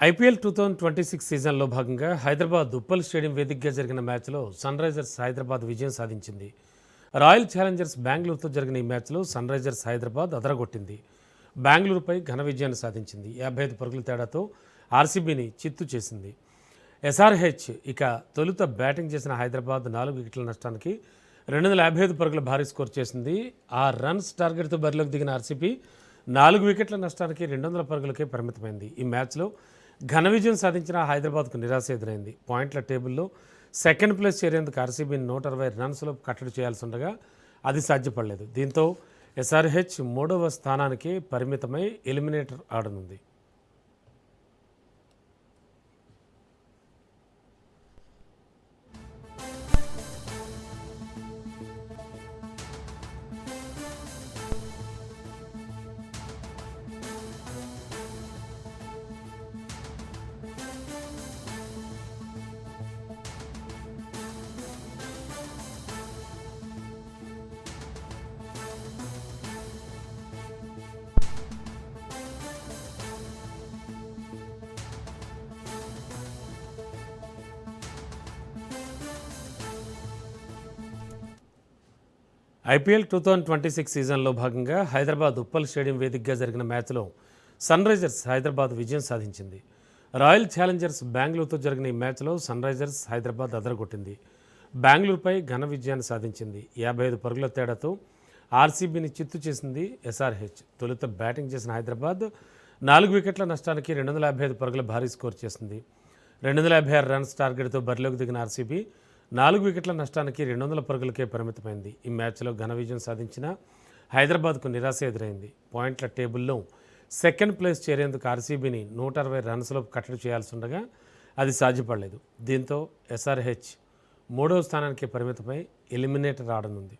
IPL 2026 సీజన్లో భాగంగా Hyderabad Uppal stadium వేదికగా జరిగిన మ్యాచ్లో సన్ రైజర్స్ హైదరాబాద్ విజయం సాధించింది. రాయల్ ఛాలెంజర్స్ బెంగళూరుతో జరిగిన ఈ మ్యాచ్లో సన్ రైజర్స్ హైదరాబాద్ అదరగొట్టింది. బెంగళూరుపై ఘన విజయాన్ని సాధించింది. 55 పరుగుల తేడాతో ఆర్సీబీని చిత్తు చేసింది. ఎస్ఆర్హెచ్ ఇక తొలుత బ్యాటింగ్ చేసిన హైదరాబాద్ 4 వికెట్ల నష్టానికి 255 పరుగుల భారీ స్కోర్ చేసింది. ఆ రన్స్ టార్గెట్తో బరిలోకి దిగిన ఆర్సీబీ 4 వికెట్ల నష్టానికి 200 పరుగులకే పరిమితమైంది. ఈ మ్యాచ్లో ఘన విజయం సాధించిన హైదరాబాద్కు నిరాశ ఎదురైంది. పాయింట్ల టేబుల్లో సెకండ్ ప్లేస్ చేరేందుకు ఆర్సీబీని 160 రన్స్లో కట్టడి చేయాల్సి ఉండగా అది సాధ్యపడలేదు. దీంతో ఎస్ఆర్హెచ్ 3వ స్థానానికి పరిమితమై ఎలిమినేటర్ ఆడనుంది. ఐపీఎల్ 2026 సీజన్లో భాగంగా హైదరాబాద్ ఉప్పల్ స్టేడియం వేదికగా జరిగిన మ్యాచ్లో సన్ రైజర్స్ హైదరాబాద్ విజయం సాధించింది. రాయల్ ఛాలెంజర్స్ బెంగళూరుతో జరిగిన ఈ మ్యాచ్లో సన్ రైజర్స్ హైదరాబాద్ అదరగొట్టింది. బెంగళూరుపై ఘన విజయాన్ని సాధించింది. 55 పరుగుల తేడాతో ఆర్సీబీని చిత్తు చేసింది ఎస్ఆర్హెచ్. తొలుత బ్యాటింగ్ చేసిన హైదరాబాద్ 4 వికెట్ల నష్టానికి 255 పరుగుల భారీ స్కోర్ చేసింది. 256 రన్స్ టార్గెట్తో బరిలోకి దిగిన ఆర్సీబీ 4 వికెట్ల నష్టానికి 200 పరుగులకే పరిమితమైంది. ఈ మ్యాచ్లో ఘన విజయం సాధించిన హైదరాబాద్కు నిరాశ ఎదురైంది. పాయింట్ల టేబుల్లో సెకండ్ ప్లేస్ చేరేందుకు ఆర్సీబీని 160 రన్స్లో కట్టడి చేయాల్సి ఉండగా అది సాధ్యపడలేదు. దీంతో ఎస్ఆర్హెచ్ 3వ స్థానానికి పరిమితమై ఎలిమినేటర్ ఆడనుంది.